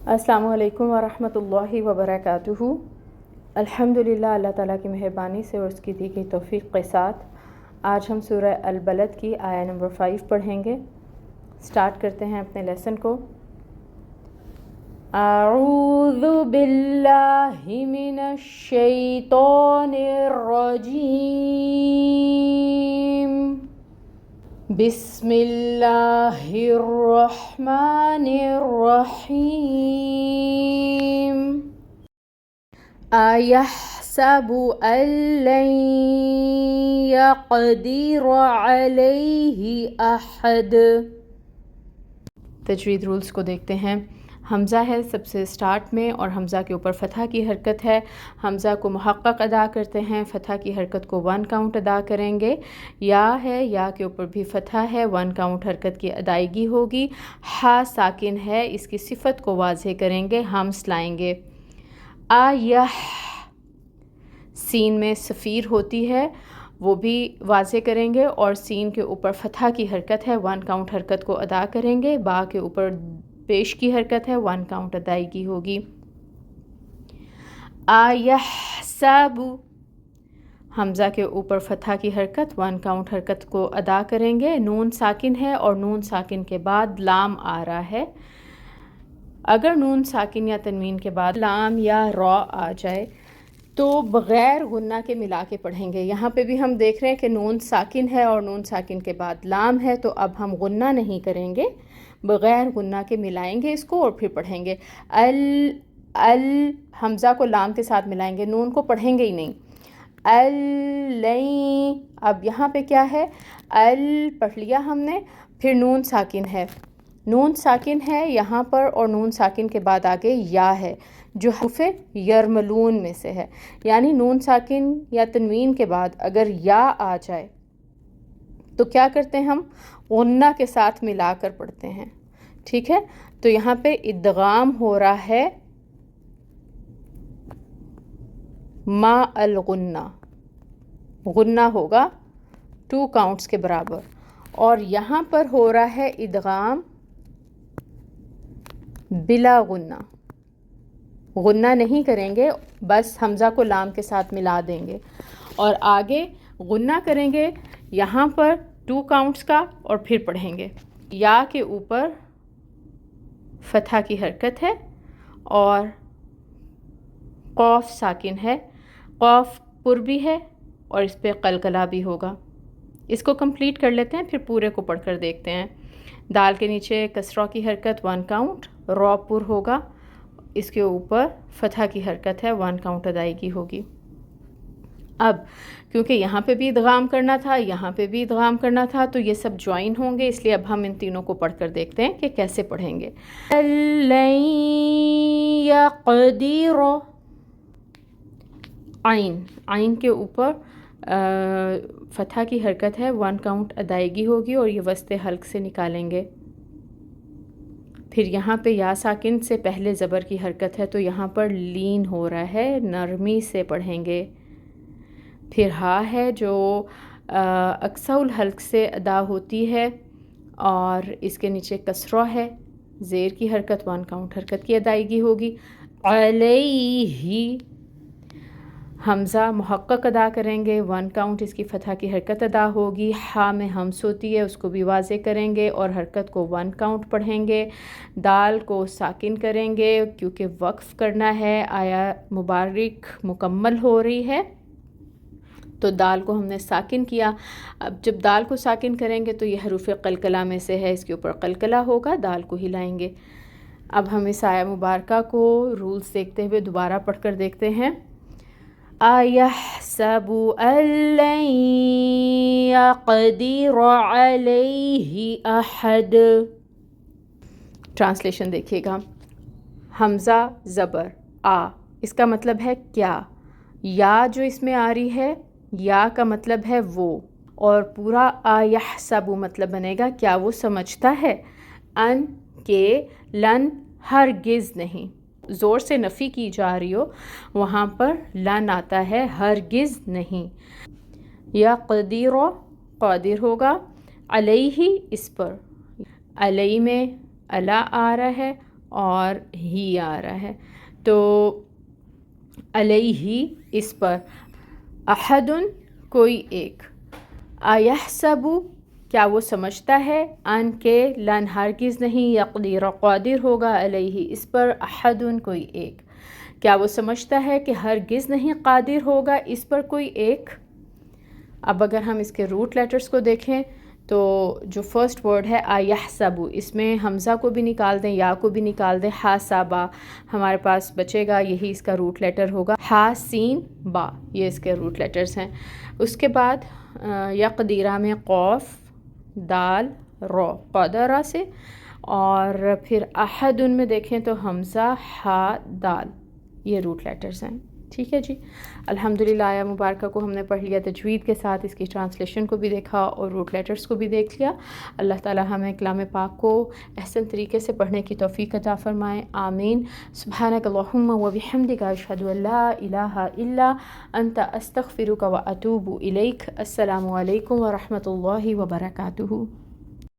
अस्सलामु अलैकुम वरहमतुल्लाहि वबरकातुहू। अल्हम्दुलिल्लाह, अल्लाह ताला की मेहरबानी से और उसकी दी गई तौफ़ीक़ के साथ आज हम सूरह अल-बलद की आया नंबर 5 पढ़ेंगे। स्टार्ट करते हैं अपने लेसन को। अऊज़ु बिल्लाहि मिनश शैतानिर रजीम। बिस्मिल्लाहिर्रहमानिर्रहीम। अयहसबु अल्लन यक़दिर अलैहि अहद। तजवीद रूल्स को देखते हैं। हमज़ा है सबसे स्टार्ट में और हमज़ा के ऊपर फ़तह की हरकत है। हमज़ा को मुहक्क़क़ अदा करते हैं, फ़तह की हरकत को 1 काउंट अदा करेंगे। या है, या के ऊपर भी फ़तह है, 1 काउंट हरकत की अदायगी होगी। हा साकिन है, इसकी सिफ़त को वाज़ेह करेंगे, हम्स लाएंगे। आयह सीन में सफ़ीर होती है, वो भी वाज़ेह करेंगे और सीन के ऊपर फ़तह की हरकत है, 1 काउंट हरकत को अदा करेंगे। बा के ऊपर पेश की हरकत है, 1 काउंट अदायगी होगी। आयहसबु, हमज़ा के ऊपर फ़तह की हरकत, 1 काउंट हरकत को अदा करेंगे। नून साकिन है और नून साकिन के बाद लाम आ रहा है। अगर नून साकिन या तनवीन के बाद लाम या रॉ आ जाए तो बग़ैर गुन्ना के मिला के पढ़ेंगे। यहाँ पे भी हम देख रहे हैं कि नून साकिन है और नून साकिन के बाद लाम है, तो अब हम गुन्ना नहीं करेंगे, बग़ैर गुन्ना के मिलाएंगे इसको और फिर पढ़ेंगे। अल हमज़ा को लाम के साथ मिलाएंगे, नून को पढ़ेंगे ही नहीं। अल, अब यहाँ पे क्या है, अल पढ़ लिया हमने, फिर नून साकिन है, नून साकिन है यहाँ पर और नून साकिन के बाद आगे या है जो हर्फ़े यरमलून में से है। यानी नून साकिन या तनवीन के बाद अगर या आ जाए तो क्या करते हैं, हम गुन्ना के साथ मिलाकर पढ़ते हैं। ठीक है, तो यहाँ पे इद्गाम हो रहा है मा अल गुन्ना, गुन्ना होगा 2 काउंट्स के बराबर। और यहाँ पर हो रहा है इद्गाम बिला गुन्ना, गुन्ना नहीं करेंगे, बस हमज़ा को लाम के साथ मिला देंगे और आगे गुन्ना करेंगे यहाँ पर 2 काउंट्स का और फिर पढ़ेंगे। या के ऊपर फ़तह की हरकत है और क़ाफ साकिन है, क़ाफ पुर भी है और इस पे क़लक़ला भी होगा। इसको कंप्लीट कर लेते हैं, फिर पूरे को पढ़कर देखते हैं। दाल के नीचे कसरा की हरकत 1 काउंट, रॉ पुर होगा, इसके ऊपर फ़तह की हरकत है, 1 काउंट अदायगी होगी। अब क्योंकि यहाँ पे भी इद्गाम करना था, यहाँ पे भी इद्गाम करना था, तो ये सब ज्वाइन होंगे, इसलिए अब हम इन तीनों को पढ़कर देखते हैं कि कैसे पढ़ेंगे। आइन, आइन के ऊपर फ़तह की हरकत है, 1 काउंट अदायगी होगी और ये वस्ते हल्क से निकालेंगे। फिर यहाँ पे या साकिन से पहले ज़बर की हरकत है, तो यहाँ पर लीन हो रहा है, नरमी से पढ़ेंगे। फिर हा है जो अक्सउल हल्क से अदा होती है और इसके नीचे कसरा है, ज़ेर की हरकत 1 काउंट हरकत की अदायगी होगी। अलैहि, हमज़ा मुहक्क़क़ अदा करेंगे, 1 काउंट इसकी फ़तह की हरकत अदा होगी। हा में हम्स होती है, उसको भी वाज़ेह करेंगे और हरकत को 1 काउंट पढ़ेंगे। दाल को साकिन करेंगे क्योंकि वक्फ़ करना है, आया मुबारक मुकम्मल हो रही है, तो दाल को हमने साकिन किया। अब जब दाल को साकिन करेंगे तो ये हरूफ़ क़लक़ला में से है, इसके ऊपर क़लक़ला होगा, दाल को हिलाएंगे। अब हम इस आया मुबारका को रूल्स देखते हुए दोबारा पढ़कर देखते हैं। अयहसबु अल्लन यक़दिर अलैहि अहद। ट्रांसलेशन देखिएगा। हमज़ा ज़बर आ, इसका मतलब है क्या। या जो इसमें आ रही है, या का मतलब है वो, और पूरा अयहसबु मतलब बनेगा क्या वो समझता है। अन के लन हरगिज़ नहीं, ज़ोर से नफ़ी की जा रही हो, वहाँ पर लन आता है, हरगिज़ नहीं। या क़दीर, क़ादिर होगा, अलैहि इस पर, अलई में अला आ रहा है, اور ہی آ رہا ہے، تو علیہ اس پر، احدن کوئی ایک، ایحسب کیا وہ سمجھتا ہے، ان کے لن ہرگز نہیں، یقدر قادر ہوگا، علیہ اس پر، احدن کوئی ایک، کیا وہ سمجھتا ہے کہ ہرگز نہیں قادر ہوگا اس پر کوئی ایک۔ اب اگر ہم اس کے روٹ لیٹرز کو دیکھیں تو جو فرسٹ ورڈ ہے ایحسب، اس میں حمزہ کو بھی نکال دیں، یا کو بھی نکال دیں، حاسبہ ہمارے پاس بچے گا، یہی اس کا روٹ لیٹر ہوگا، ہا سین با، یہ اس کے روٹ لیٹرز ہیں۔ اس کے بعد یقدیرہ میں قوف دال رو، قدرہ سے، اور پھر احدن میں دیکھیں تو حمزہ ہا دال، یہ روٹ لیٹرز ہیں۔ ٹھیک ہے جی، الحمدللہ آیا مبارکہ کو ہم نے پڑھ لیا تجوید کے ساتھ، اس کی ٹرانسلیشن کو بھی دیکھا اور روٹ لیٹرز کو بھی دیکھ لیا۔ اللہ تعالی ہمیں کلام پاک کو احسن طریقے سے پڑھنے کی توفیق عطا فرمائے، آمین۔ سبحانک اللہم و بحمدک، اشہد ان لا الہ الا انت، استغفرک و اتوب الیک۔ السلام علیکم و رحمۃ اللہ وبرکاتہ۔